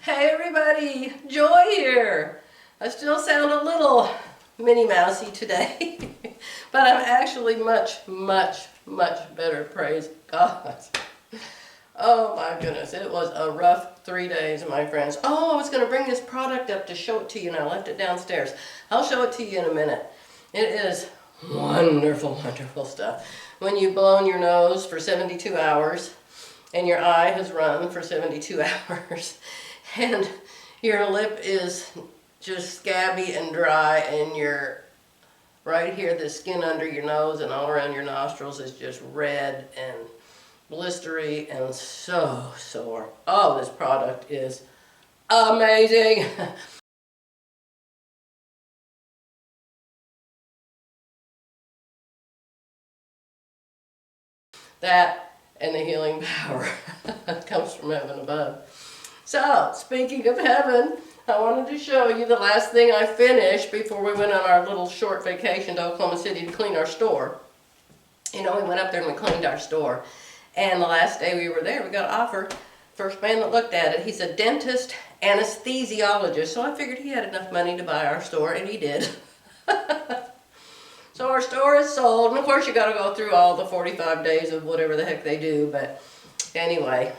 Hey everybody, Joy here. I still sound a little Minnie Mousey today, but I'm actually much better, praise God. Oh my goodness, it was a rough 3 days, my friends. Oh, I was going to bring this product up to show it to you and I left it downstairs. I'll show it to you in a minute. It is wonderful stuff. When you've blown your nose for 72 hours and your eye has run for 72 hours and your lip is just scabby and dry and your right here, the skin under your nose and all around your nostrils is just red and blistery and so sore. Oh, this product is amazing. That and the healing power comes from heaven above. So, speaking of heaven, I wanted to show you the last thing I finished before we went on our little short vacation to Oklahoma City to clean our store. You know, we went up there and we cleaned our store. And the last day we were there, we got an offer. First man that looked at it, he's a dentist anesthesiologist. So I figured he had enough money to buy our store, and he did. So our store is sold. And of course you got to go through all the 45 days of whatever the heck they do. But anyway,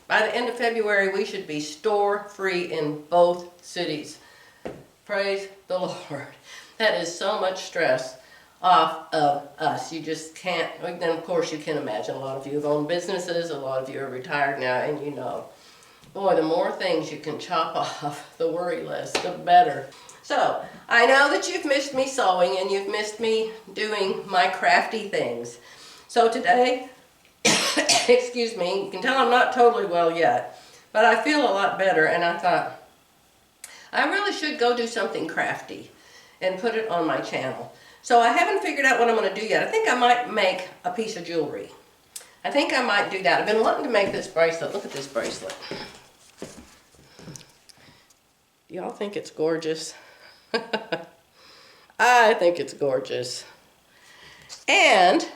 by the end of February, we should be store free in both cities. Praise the Lord. That is so much stress off of us. You just can't. Then of course you can imagine a lot of you have owned businesses, a lot of you are retired now, and you know, boy, the more things you can chop off, the worry less, the better. So I know that you've missed me sewing and you've missed me doing my crafty things. So today, excuse me, you can tell I'm not totally well yet, but I feel a lot better, and I thought I really should go do something crafty and put it on my channel. So I haven't figured out what I'm going to do yet. I think I might make a piece of jewelry. I think I might do that. I've been wanting to make this bracelet. Look at this bracelet. Y'all think it's gorgeous? I think it's gorgeous. And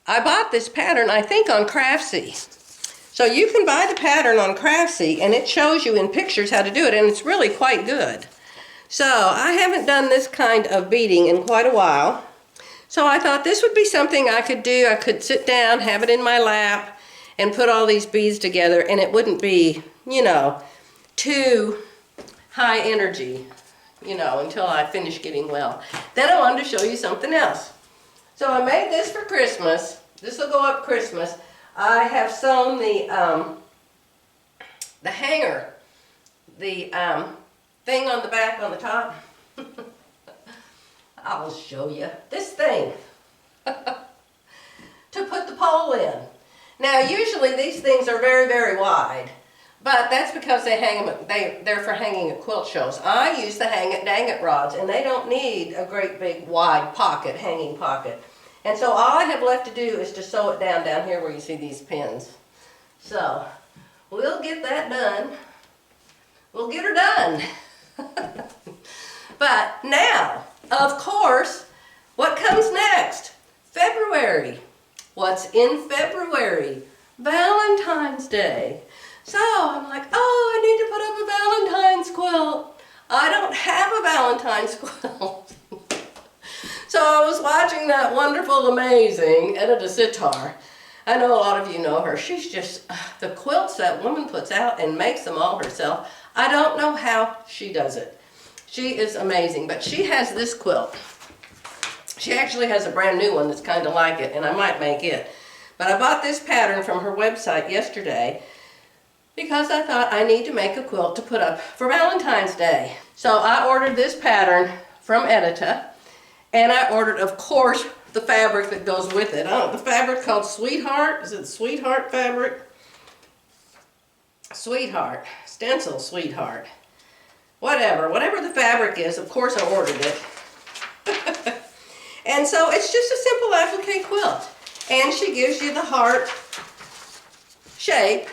I bought this pattern, I think, on Craftsy. So you can buy the pattern on Craftsy, and it shows you in pictures how to do it, and it's really quite good. So I haven't done this kind of beading in quite a while. So I thought this would be something I could do. I could sit down, have it in my lap, and put all these beads together, and it wouldn't be, you know, too high energy, you know, until I finish getting well. Then I wanted to show you something else. So I made this for Christmas. This will go up Christmas. I have sewn the hanger, the thing on the back on the top. I'll show you this thing to put the pole in. Now usually these things are very wide, but that's because they hang them. They're for hanging at quilt shows. I use the hang it dang it rods, and they don't need a great big wide pocket, hanging pocket. And so all I have left to do is to sew it down here where you see these pins. So we'll get that done. We'll get her done. But now, of course, what comes next? February. What's in February? Valentine's Day. So I'm like, oh, I need to put up a Valentine's quilt. I don't have a Valentine's quilt. So I was watching that wonderful, amazing Edita Sitar. I know a lot of you know her. She's just, the quilts that woman puts out and makes them all herself. I don't know how she does it. She is amazing, but she has this quilt. She actually has a brand new one that's kind of like it, and I might make it. But I bought this pattern from her website yesterday because I thought I need to make a quilt to put up for Valentine's Day. So I ordered this pattern from Edita, and I ordered, of course, the fabric that goes with it. I don't know, the fabric called Sweetheart. Is it Sweetheart fabric? Sweetheart. Stencil Sweetheart. Whatever the fabric is, of course I ordered it. And so it's just a simple applique quilt. And she gives you the heart shape.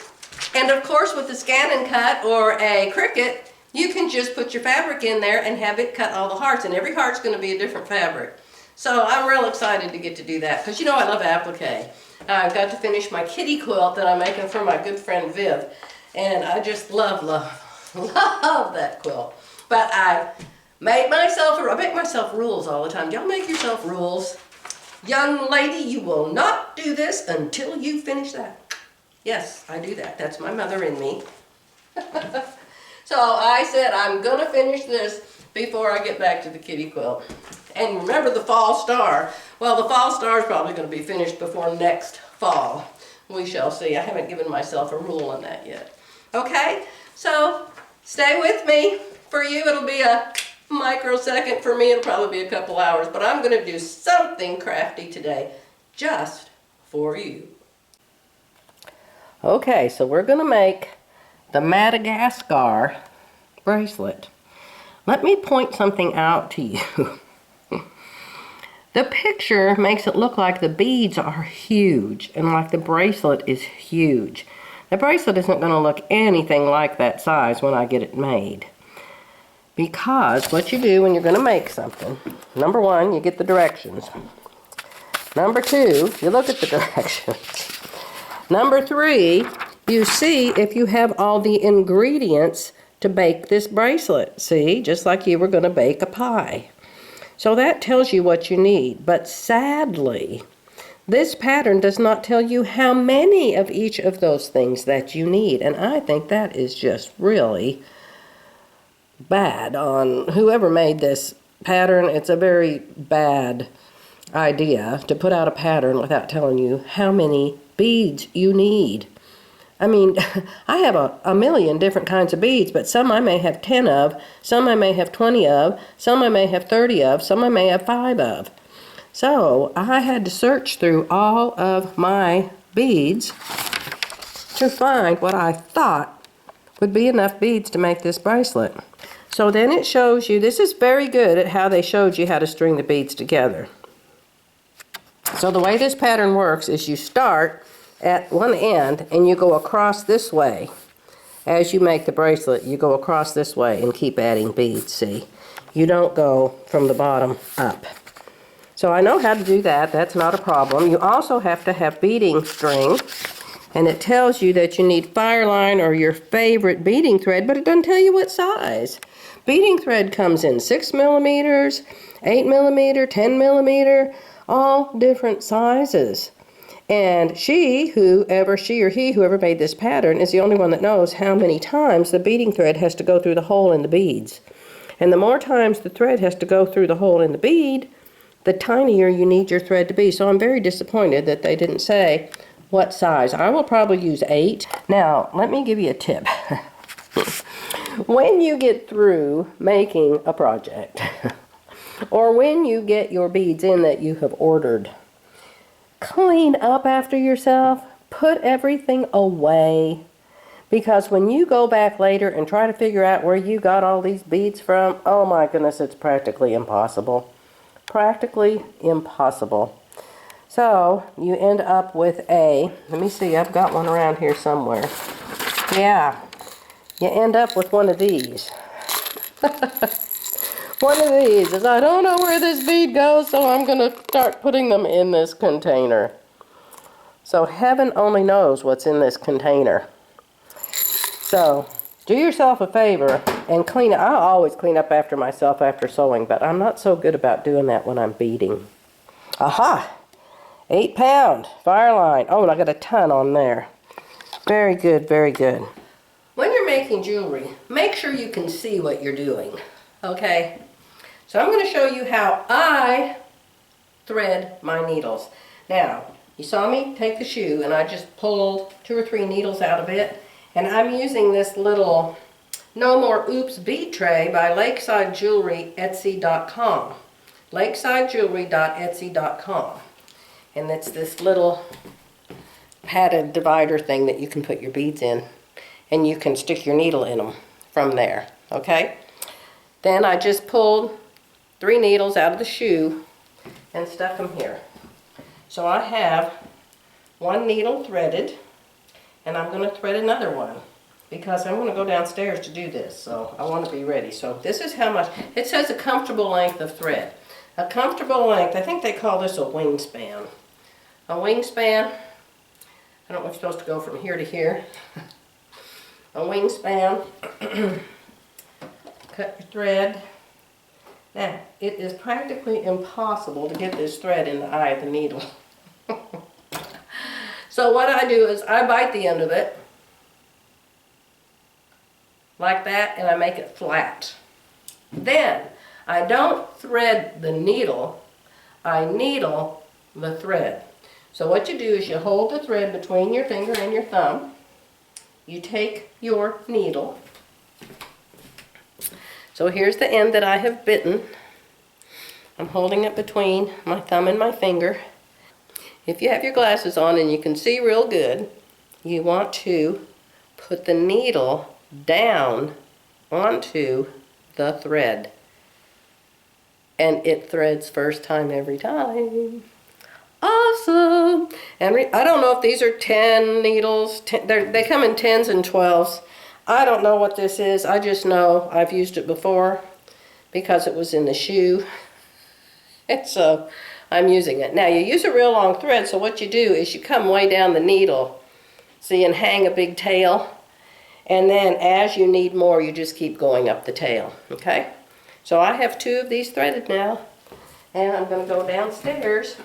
And of course with the scan and cut or a Cricut, you can just put your fabric in there and have it cut all the hearts. And every heart's going to be a different fabric. So I'm real excited to get to do that because you know I love applique. I've got to finish my kitty quilt that I'm making for my good friend Viv. And I just love that quilt. But I make myself rules all the time. Y'all make yourself rules. Young lady, you will not do this until you finish that. Yes, I do that. That's my mother in me. So I said I'm gonna finish this before I get back to the kitty quilt. And remember the fall star. Well, the fall star is probably gonna be finished before next fall. We shall see. I haven't given myself a rule on that yet. Okay, so stay with me. For you, it'll be a microsecond. For me, it'll probably be a couple hours, but I'm gonna do something crafty today just for you. Okay, so we're gonna make the Madagascar bracelet. Let me point something out to you. The picture makes it look like the beads are huge and like the bracelet is huge. The bracelet isn't going to look anything like that size when I get it made. Because what you do when you're going to make something, number one, you get the directions. Number two, you look at the directions. Number three, you see if you have all the ingredients to bake this bracelet. See, just like you were going to bake a pie. So that tells you what you need. But sadly, this pattern does not tell you how many of each of those things that you need. And I think that is just really bad on whoever made this pattern. It's a very bad idea to put out a pattern without telling you how many beads you need. I mean, I have a million different kinds of beads, but some I may have 10 of, some I may have 20 of, some I may have 30 of, some I may have 5 of. So I had to search through all of my beads to find what I thought would be enough beads to make this bracelet. So then it shows you, this is very good at how they showed you how to string the beads together. So the way this pattern works is you start at one end and you go across this way. As you make the bracelet, you go across this way and keep adding beads, see? You don't go from the bottom up. So I know how to do that. That's not a problem. You also have to have beading string, and it tells you that you need fireline or your favorite beading thread, but it doesn't tell you what size. Beading thread comes in 6 millimeters, 8 millimeter, 10 millimeter, all different sizes. And whoever made this pattern is the only one that knows how many times the beading thread has to go through the hole in the beads. And the more times the thread has to go through the hole in the bead, the tinier you need your thread to be. So I'm very disappointed that they didn't say what size. I will probably use 8. Now, let me give you a tip. When you get through making a project, or when you get your beads in that you have ordered, clean up after yourself. Put everything away. Because when you go back later and try to figure out where you got all these beads from, oh my goodness, it's practically impossible. Practically impossible. So you end up with let me see, I've got one around here somewhere. Yeah, you end up with one of these. One of these is, I don't know where this bead goes, so I'm going to start putting them in this container. So heaven only knows what's in this container. So do yourself a favor and clean up. I always clean up after myself after sewing, but I'm not so good about doing that when I'm beading. Aha! 8-pound fireline. Oh, and I got a ton on there. Very good, very good. When you're making jewelry, make sure you can see what you're doing. Okay? So I'm going to show you how I thread my needles. Now, you saw me take the shoe and I just pulled 2 or 3 needles out of it. And I'm using this little No More Oops bead tray by LakesideJewelryEtsy.com. LakesideJewelry.Etsy.com. And it's this little padded divider thing that you can put your beads in. And you can stick your needle in them from there. Okay? Then I just pulled 3 needles out of the shoe and stuck them here. So I have 1 needle threaded, and I'm going to thread another one because I'm going to go downstairs to do this, so I want to be ready. So this is how much, it says a comfortable length of thread. A comfortable length, I think they call this a wingspan. A wingspan, I don't know if it's supposed to go from here to here. a wingspan. Cut your thread. Now, it is practically impossible to get this thread in the eye of the needle. So what I do is I bite the end of it like that, and I make it flat. Then I don't thread the needle, I needle the thread. So what you do is you hold the thread between your finger and your thumb. You take your needle. So here's the end that I have bitten. I'm holding it between my thumb and my finger. If you have your glasses on and you can see real good, you want to put the needle down onto the thread. And it threads first time every time. Awesome! And I don't know if these are 10 needles. They come in 10s and 12s. I don't know what this is. I just know I've used it before because it was in the shoe. And so I'm using it. Now you use a real long thread, so what you do is you come way down the needle, see, and hang a big tail. And then as you need more, you just keep going up the tail, okay? So I have 2 of these threaded now, and I'm going to go downstairs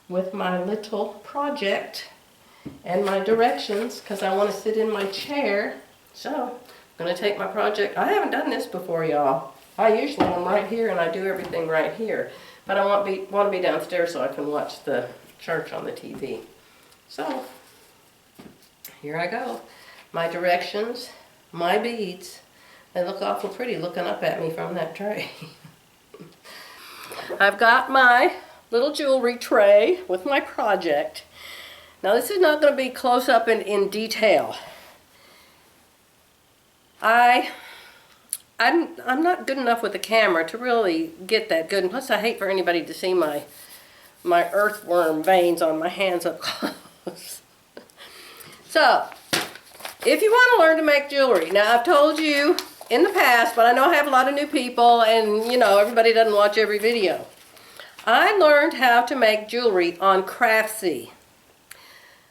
with my little project and my directions because I want to sit in my chair. So I'm going to take my project. I haven't done this before, y'all. I usually am right here and I do everything right here. But I want to be downstairs so I can watch the church on the TV. So here I go. My directions, my beads. They look awful pretty looking up at me from that tray. I've got my little jewelry tray with my project. Now this is not going to be close up and in detail. I'm not good enough with the camera to really get that good, and plus I hate for anybody to see my earthworm veins on my hands up close. So, if you want to learn to make jewelry, now I've told you in the past, but I know I have a lot of new people, and you know, everybody doesn't watch every video. I learned how to make jewelry on Craftsy.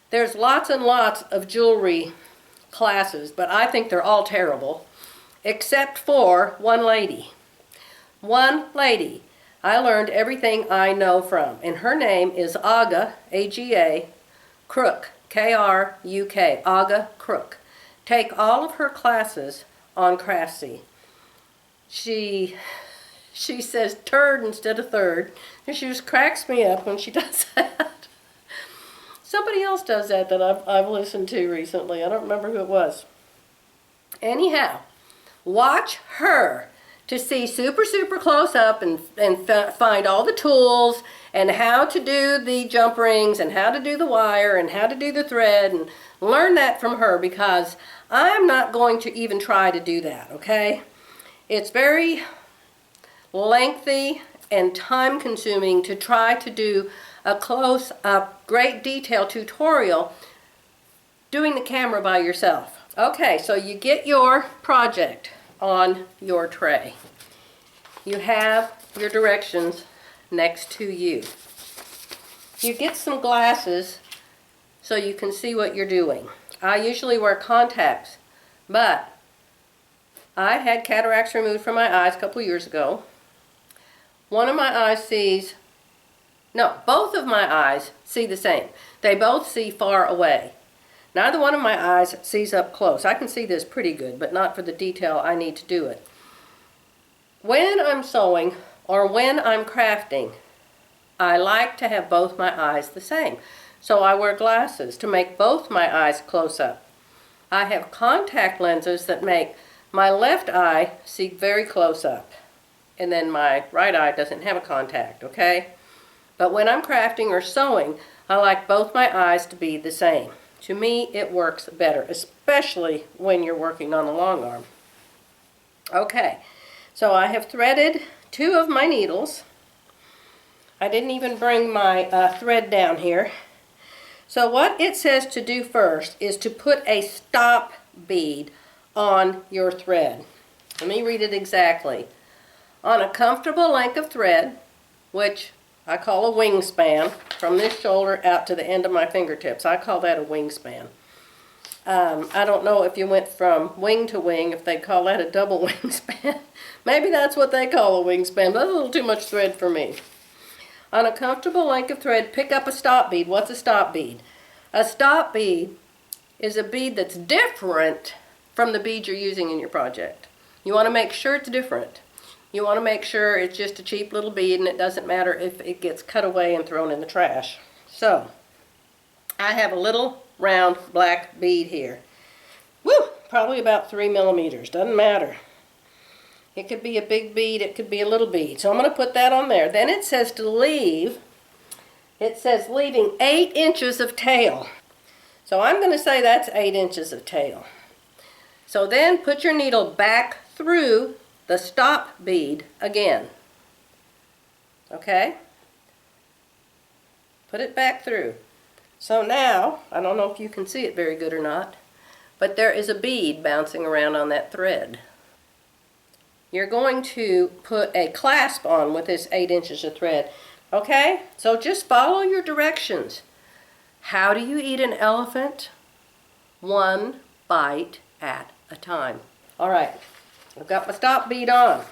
There's lots and lots of jewelry classes, but I think they're all terrible, except for one lady. One lady I learned everything I know from, and her name is Aga, A-G-A, Crook, K-R-U-K, Aga Crook. Take all of her classes on Craftsy. She says turd instead of third, and she just cracks me up when she does that. Somebody else does that I've listened to recently. I don't remember who it was. Anyhow, watch her to see super close up and find all the tools and how to do the jump rings and how to do the wire and how to do the thread, and learn that from her because I'm not going to even try to do that, okay? It's very lengthy and time consuming to try to do a close-up, great detail tutorial doing the camera by yourself. Okay, so you get your project on your tray. You have your directions next to you. You get some glasses so you can see what you're doing. I usually wear contacts, but I had cataracts removed from my eyes a couple years ago. One of my eyes sees, no, both of my eyes see the same. They both see far away. Neither one of my eyes sees up close. I can see this pretty good, but not for the detail I need to do it. When I'm sewing or when I'm crafting, I like to have both my eyes the same. So I wear glasses to make both my eyes close up. I have contact lenses that make my left eye see very close up. And then my right eye doesn't have a contact, okay? But when I'm crafting or sewing, I like both my eyes to be the same. To me, it works better, especially when you're working on a long arm. Okay, so I have threaded 2 of my needles. I didn't even bring my thread down here. So what it says to do first is to put a stop bead on your thread. Let me read it exactly. On a comfortable length of thread, which I call a wingspan, from this shoulder out to the end of my fingertips. I call that a wingspan. I don't know if you went from wing to wing, if they call that a double wingspan. Maybe that's what they call a wingspan, but that's a little too much thread for me. On a comfortable length of thread, pick up a stop bead. What's a stop bead? A stop bead is a bead that's different from the bead you're using in your project. You want to make sure it's different. You want to make sure it's just a cheap little bead and it doesn't matter if it gets cut away and thrown in the trash. So, I have a little round black bead here. Woo! Probably about 3 millimeters. Doesn't matter. It could be a big bead, it could be a little bead. So I'm going to put that on there. Then it says to leave, it says leaving 8 inches of tail. So I'm going to say that's 8 inches of tail. So then put your needle back through the stop bead again. Okay? Put it back through. So now, I don't know if you can see it very good or not, but there is a bead bouncing around on that thread. You're going to put a clasp on with this 8 inches of thread. Okay? So just follow your directions. How do you eat an elephant? 1 bite at a time. Alright, I've got my stop bead on.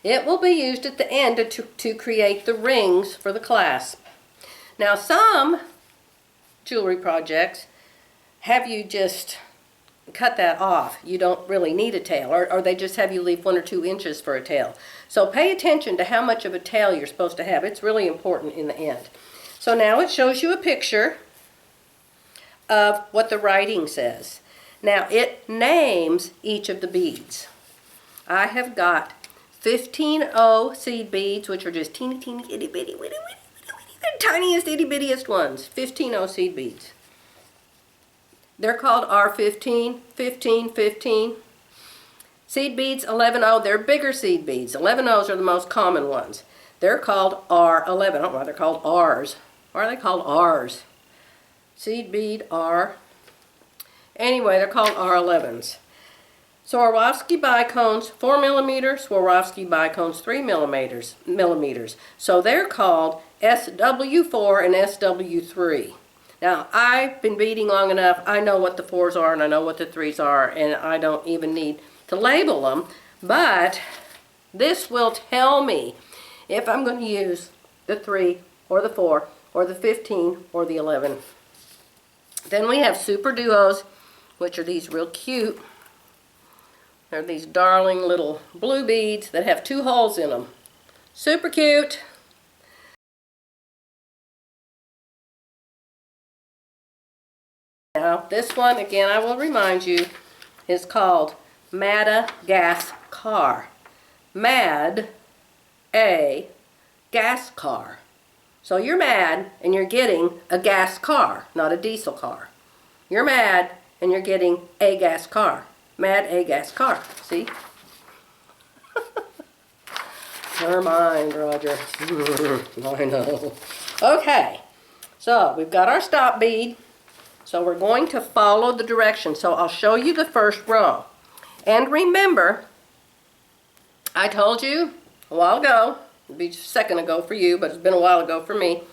It will be used at the end to create the rings for the clasp. Now some jewelry projects have you just cut that off. You don't really need a tail, or they just have you leave 1 or 2 inches for a tail. So pay attention to how much of a tail you're supposed to have. It's really important in the end. So now it shows you a picture of what the writing says. Now it names each of the beads. I have got 15O seed beads, which are just teeny, teeny, itty, bitty, witty, witty, witty, witty. They're the tiniest, itty, bittiest ones. 15O seed beads. They're called R15, 15, 15. Seed beads, 11O, they're bigger seed beads. 11Os are the most common ones. They're called R11. I don't know why they're called Rs. Why are they called Rs? Seed bead, R. Anyway, they're called R11s. Swarovski bicones, 4 millimeters. Swarovski bicones, 3 millimeters. So they're called SW4 and SW3. Now, I've been beading long enough, I know what the 4s are and I know what the 3s are, and I don't even need to label them, but this will tell me if I'm going to use the 3 or the 4 or the 15 or the 11. Then we have super duos, which are these real cute. They're these darling little blue beads that have 2 holes in them. Super cute. Now, this one, again, I will remind you, is called Madagascar. Mad, a, gas car. So you're mad and you're getting a gas car, not a diesel car. You're mad and you're getting a gas car. Mad, a gas car. See? Never mind, Roger. I know. Okay, so we've got our stop bead. So we're going to follow the directions. So I'll show you the first row. And remember, I told you a while ago, it'll be a second ago for you, but it's been a while ago for me,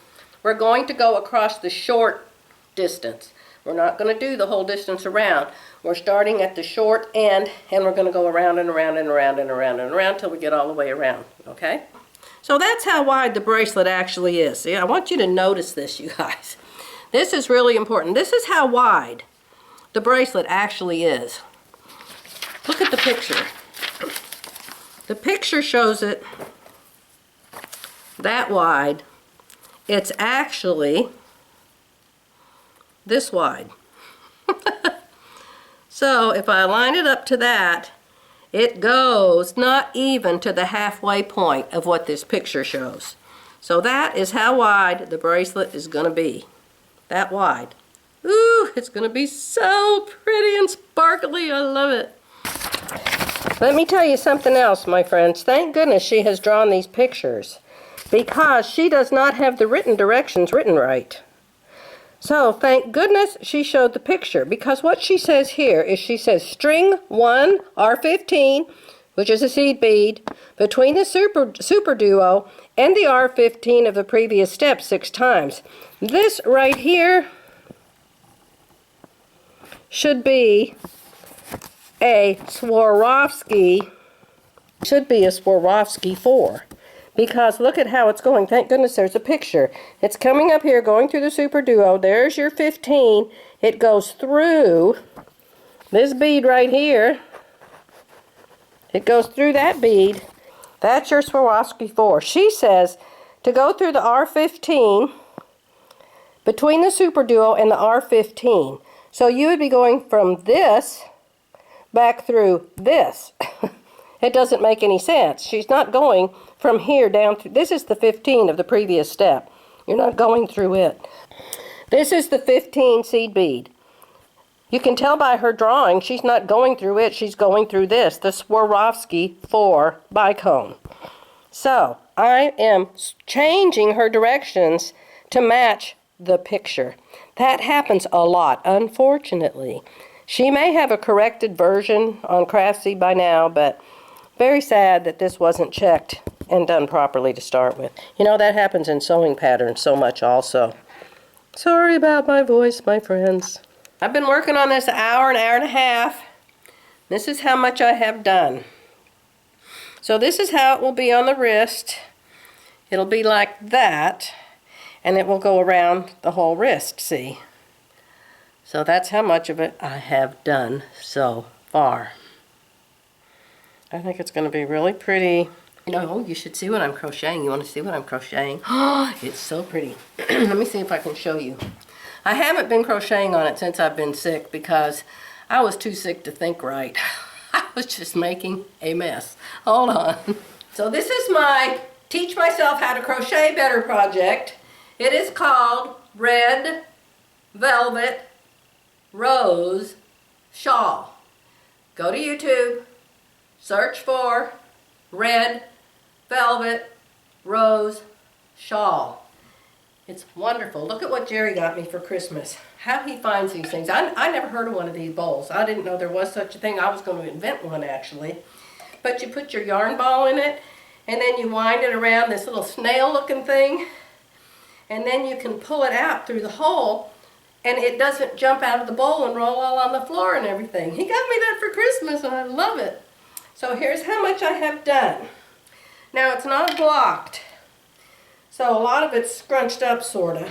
we're going to go across the short distance. We're not going to do the whole distance around. We're starting at the short end, and we're going to go around and around and around and around and around till we get all the way around, okay? So that's how wide the bracelet actually is. See, I want you to notice this, you guys. This is really important. This is how wide the bracelet actually is. Look at the picture. The picture shows it that wide. It's actually this wide. So if I line it up to that, it goes not even to the halfway point of what this picture shows. So that is how wide the bracelet is going to be. That wide. Ooh, it's going to be so pretty and sparkly. I love it. Let me tell you something else, my friends. Thank goodness she has drawn these pictures, because she does not have the written directions written right. So thank goodness she showed the picture, because what she says here is she says string 1, R15, which is a seed bead, between the super duo and the R15 of the previous step 6 times. This right here should be a Swarovski, 4. Because look at how it's going. Thank goodness there's a picture. It's coming up here, going through the Super Duo. There's your 15. It goes through this bead right here. It goes through that bead. That's your Swarovski 4. She says to go through the R15 between the Super Duo and the R15. So you would be going from this back through this. It doesn't make any sense. She's not going from here down through. This is the 15 of the previous step. You're not going through it. This is the 15 seed bead. You can tell by her drawing she's not going through it. She's going through this, the Swarovski 4 bicone. So I am changing her directions to match the picture. That happens a lot, unfortunately. She may have a corrected version on Craftsy by now, but very sad that this wasn't checked and done properly to start with. You know, that happens in sewing patterns so much also. Sorry about my voice, my friends. I've been working on this an hour and a half. This is how much I have done. So this is how it will be on the wrist. It'll be like that, and it will go around the whole wrist, see? So that's how much of it I have done so far. I think it's going to be really pretty. You know, you should see what I'm crocheting. You want to see what I'm crocheting? Oh, it's so pretty. Let me see if I can show you. I haven't been crocheting on it since I've been sick because I was too sick to think right. I was just making a mess. Hold on. So this is my Teach Myself How to Crochet Better project. It is called Red Velvet Rose Shawl. Go to YouTube. Search for Red Velvet Rose Shawl. It's wonderful. Look at what Jerry got me for Christmas. How he finds these things. I never heard of one of these bowls. I didn't know there was such a thing. I was going to invent one actually. But you put your yarn ball in it, and then you wind it around this little snail looking thing, and then you can pull it out through the hole, and it doesn't jump out of the bowl and roll all on the floor and everything. He got me that for Christmas, and I love it. So here's how much I have done. Now it's not blocked, so a lot of it's scrunched up sorta.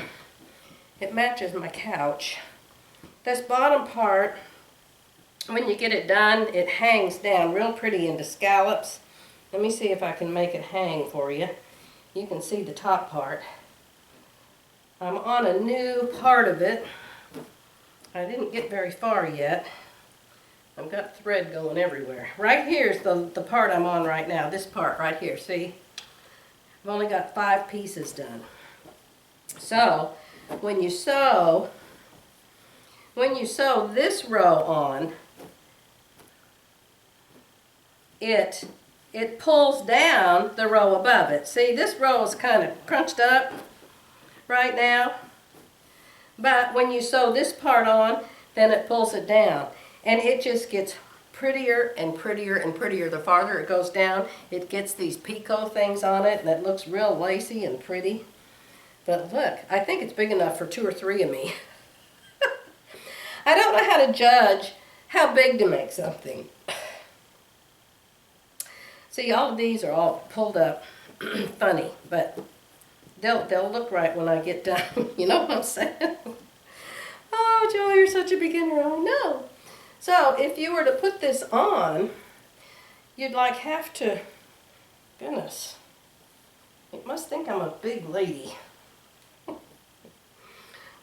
It matches my couch. This bottom part, when you get it done, it hangs down real pretty into scallops. Let me see if I can make it hang for you. You can see the top part. I'm on a new part of it. I didn't get very far yet. I've got thread going everywhere. Right here's the part I'm on right now. This part right here, see? I've only got 5 pieces done. So, when you sew this row on, it pulls down the row above it. See, this row is kind of crunched up right now. But when you sew this part on, then it pulls it down. And it just gets prettier and prettier and prettier. The farther it goes down, it gets these picot things on it, and it looks real lacy and pretty. But look, I think it's big enough for 2 or 3 of me. I don't know how to judge how big to make something. See, all of these are all pulled up funny, but they'll look right when I get done. You know what I'm saying? Oh, Joe, you're such a beginner. I know. So if you were to put this on, you'd like have to, goodness, it must think I'm a big lady.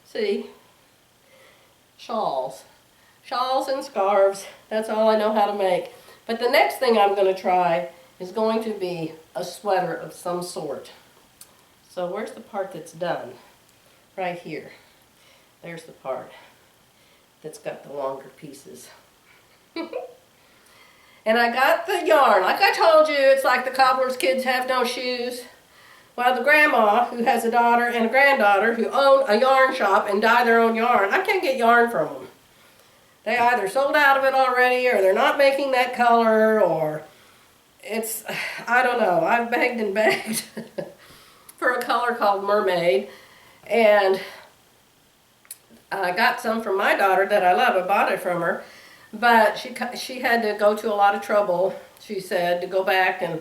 See, shawls and scarves, that's all I know how to make. But the next thing I'm going to try is going to be a sweater of some sort. So where's the part that's done? Right here. There's the part that's got the longer pieces. And I got the yarn. Like I told you, it's like the cobbler's kids have no shoes. Well, the grandma, who has a daughter and a granddaughter who own a yarn shop and dye their own yarn, I can't get yarn from them. They either sold out of it already, or they're not making that color, or it's, I don't know. I've begged and begged for a color called Mermaid, and I got some from my daughter that I love. I bought it from her. But she had to go to a lot of trouble, she said, to go back and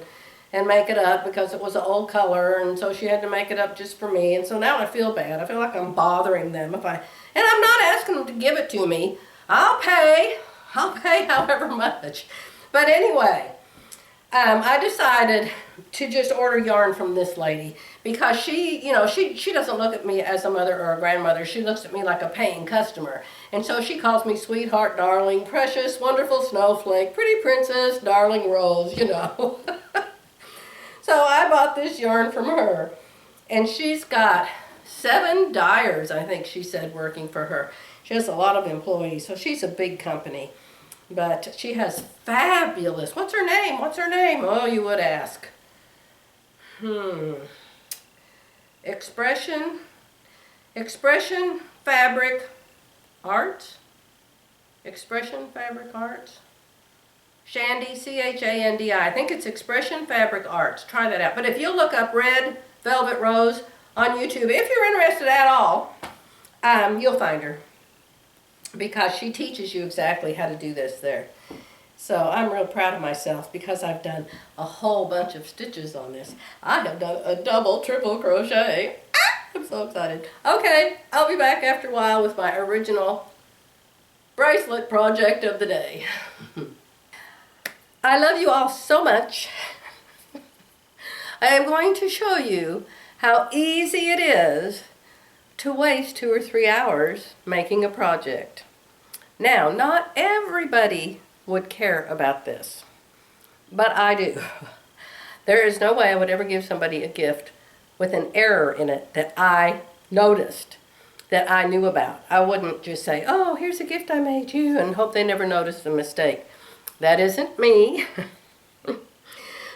make it up because it was an old color, and so she had to make it up just for me. And so now I feel bad. I feel like I'm bothering them and I'm not asking them to give it to me. I'll pay however much. But anyway, I decided to just order yarn from this lady because she doesn't look at me as a mother or a grandmother. She looks at me like a paying customer. And so she calls me sweetheart, darling, precious, wonderful snowflake, pretty princess, darling Rose, you know. So I bought this yarn from her. And she's got 7 dyers, I think she said, working for her. She has a lot of employees, so she's a big company. But she has fabulous, what's her name? What's her name? Oh, you would ask. Expression Fabric Arts? Expression Fabric Arts? Shandy, Chandi. I think it's Expression Fabric Arts. Try that out. But if you look up Red Velvet Rose on YouTube, if you're interested at all, you'll find her. Because she teaches you exactly how to do this there. So I'm real proud of myself because I've done a whole bunch of stitches on this. I have done a double, triple crochet. I'm so excited. Okay, I'll be back after a while with my original bracelet project of the day. I love you all so much. I am going to show you how easy it is to waste 2 or 3 hours making a project. Now, not everybody would care about this, but I do. There is no way I would ever give somebody a gift with an error in it that I noticed, that I knew about. I wouldn't just say, oh, here's a gift I made you, and hope they never notice the mistake. That isn't me.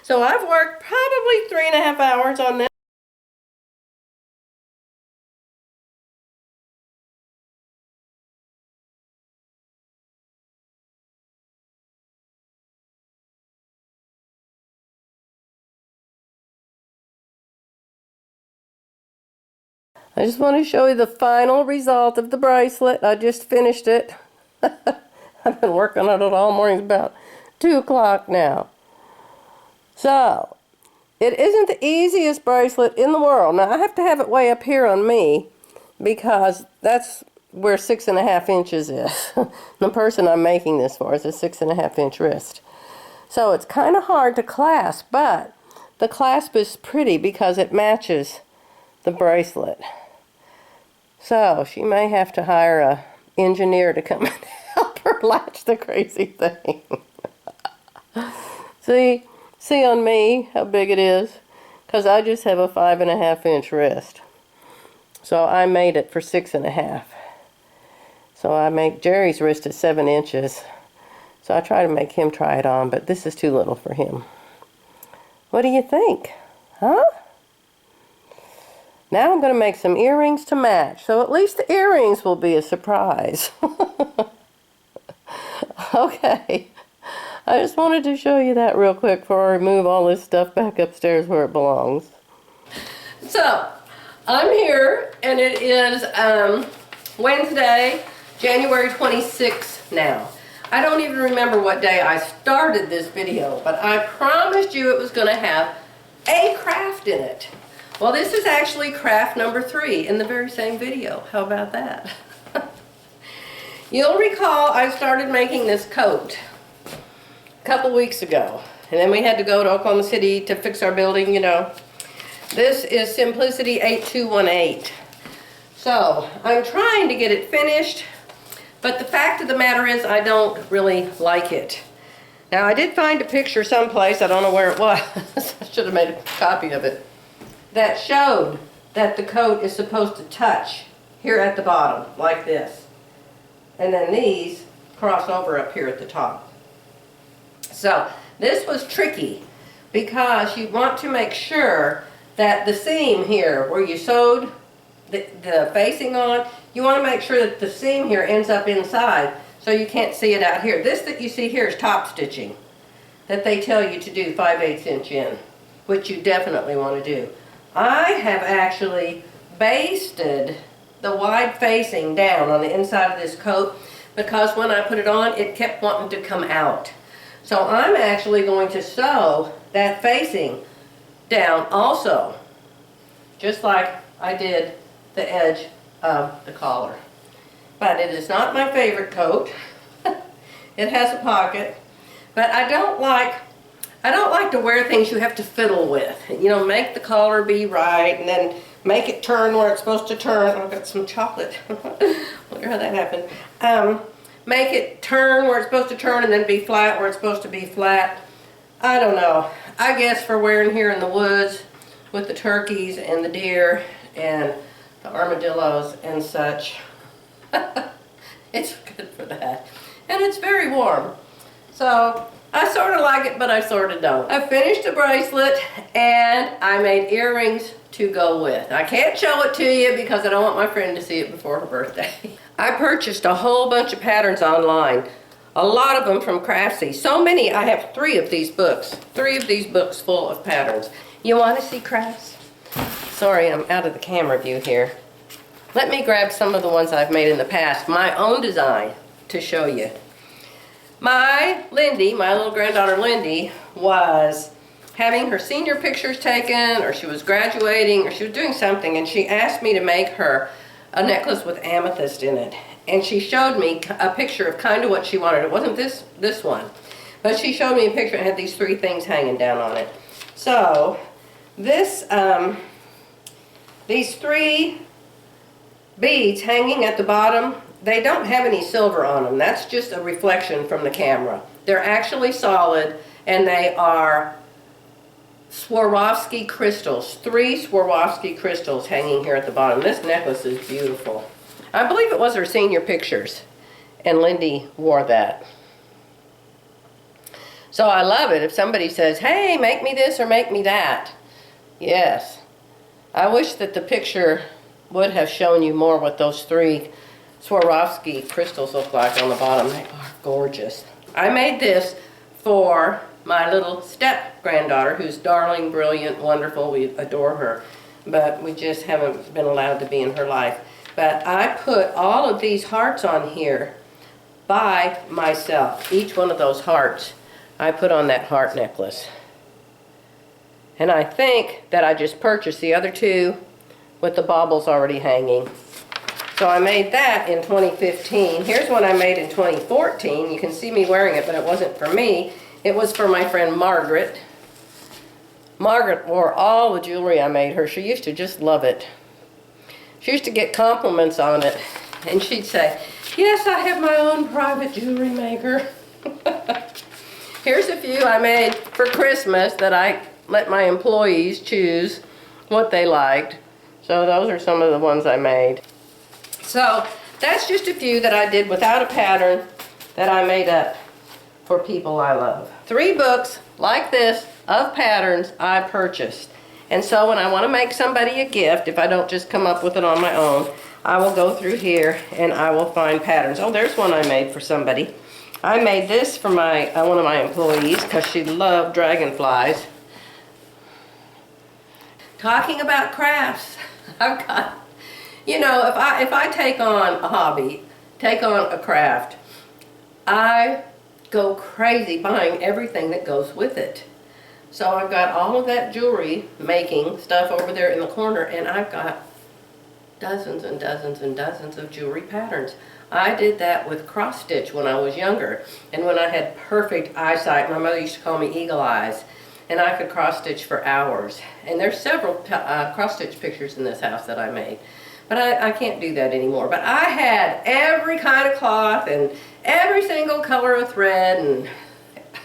So I've worked probably 3.5 hours on this. I just want to show you the final result of the bracelet. I just finished it. I've been working on it all morning. It's about 2 o'clock now. So, it isn't the easiest bracelet in the world. Now, I have to have it way up here on me because that's where 6.5 inches is. The person I'm making this for is a 6.5 inch wrist. So, it's kind of hard to clasp, but the clasp is pretty because it matches the bracelet. So she may have to hire an engineer to come and help her latch the crazy thing. See on me how big it is? Because I just have a 5.5 inch wrist. So I made it for 6.5. So I make Jerry's wrist is 7 inches. So I try to make him try it on, but this is too little for him. What do you think? Huh? Now I'm going to make some earrings to match, so at least the earrings will be a surprise. Okay, I just wanted to show you that real quick before I move all this stuff back upstairs where it belongs. So, I'm here, and it is Wednesday, January 26th now. I don't even remember what day I started this video, but I promised you it was going to have a craft in it. Well, this is actually craft number 3 in the very same video. How about that? You'll recall I started making this coat a couple weeks ago. And then we had to go to Oklahoma City to fix our building, you know. This is Simplicity 8218. So, I'm trying to get it finished, but the fact of the matter is I don't really like it. Now, I did find a picture someplace, I don't know where it was. I should have made a copy of it. That showed that the coat is supposed to touch here at the bottom, like this. And then these cross over up here at the top. So, this was tricky because you want to make sure that the seam here, where you sewed the facing on, you want to make sure that the seam here ends up inside so you can't see it out here. This that you see here is top stitching that they tell you to do 5/8 inch in, which you definitely want to do. I have actually basted the wide facing down on the inside of this coat, because when I put it on, it kept wanting to come out. So I'm actually going to sew that facing down also, just like I did the edge of the collar. But it is not my favorite coat. It has a pocket, but I don't like to wear things you have to fiddle with. You know, make the collar be right, and then make it turn where it's supposed to turn. I've got some chocolate. Wonder how that happened. Make it turn where it's supposed to turn, and then be flat where it's supposed to be flat. I don't know. I guess for wearing here in the woods with the turkeys and the deer and the armadillos and such. It's good for that. And it's very warm. So I sort of like it, but I sort of don't. I finished the bracelet and I made earrings to go with. I can't show it to you because I don't want my friend to see it before her birthday. I purchased a whole bunch of patterns online. A lot of them from Craftsy. So many, I have 3 of these books. 3 of these books full of patterns. You want to see crafts? Sorry, I'm out of the camera view here. Let me grab some of the ones I've made in the past, my own design, to show you. My little granddaughter Lindy, was having her senior pictures taken, or she was graduating, or she was doing something, and she asked me to make her a necklace with amethyst in it. And she showed me a picture of kind of what she wanted. It wasn't this one, but she showed me a picture and had these 3 things hanging down on it. So this, these 3 beads hanging at the bottom, they don't have any silver on them. That's just a reflection from the camera. They're actually solid, and they are Swarovski crystals. 3 Swarovski crystals hanging here at the bottom. This necklace is beautiful. I believe it was her senior pictures, and Lindy wore that. So I love it if somebody says, hey, make me this or make me that. Yes. I wish that the picture would have shown you more what those 3 Swarovski crystals look like on the bottom. They are gorgeous. I made this for my little step-granddaughter, who's darling, brilliant, wonderful. We adore her, but we just haven't been allowed to be in her life. But I put all of these hearts on here by myself. Each one of those hearts I put on that heart necklace. And I think that I just purchased the other 2 with the baubles already hanging. So I made that in 2015. Here's one I made in 2014. You can see me wearing it, but it wasn't for me. It was for my friend Margaret. Margaret wore all the jewelry I made her. She used to just love it. She used to get compliments on it, and she'd say, yes, I have my own private jewelry maker. Here's a few I made for Christmas that I let my employees choose what they liked. So those are some of the ones I made. So that's just a few that I did without a pattern that I made up for people I love. 3 books like this of patterns I purchased. And so when I want to make somebody a gift, if I don't just come up with it on my own, I will go through here and I will find patterns. Oh, there's one I made for somebody. I made this for my one of my employees because she loved dragonflies. Talking about crafts, I've got, you know, if I take on a hobby, take on a craft, I go crazy buying everything that goes with it. So I've got all of that jewelry making stuff over there in the corner, and I've got dozens and dozens and dozens of jewelry patterns. I did that with cross stitch when I was younger, and when I had perfect eyesight. My mother used to call me eagle eyes, and I could cross stitch for hours. And there's several cross stitch pictures in this house that I made, but I can't do that anymore. But I had every kind of cloth and every single color of thread, and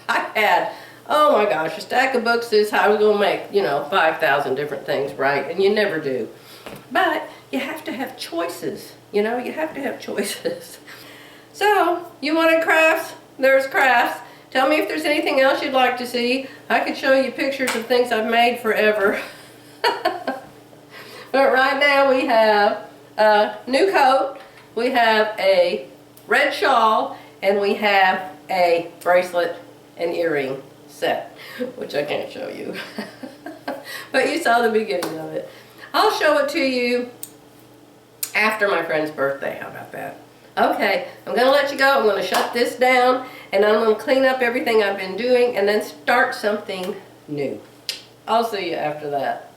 I had, oh my gosh, a stack of books this high. I was going to make, you know, 5,000 different things, right? And you never do. But you have to have choices. You know, you have to have choices. So, you wanted crafts? There's crafts. Tell me if there's anything else you'd like to see. I could show you pictures of things I've made forever. But right now we have a new coat, we have a red shawl, and we have a bracelet and earring set, which I can't show you. But you saw the beginning of it. I'll show it to you after my friend's birthday. How about that? Okay, I'm going to let you go. I'm going to shut this down, and I'm going to clean up everything I've been doing and then start something new. I'll see you after that.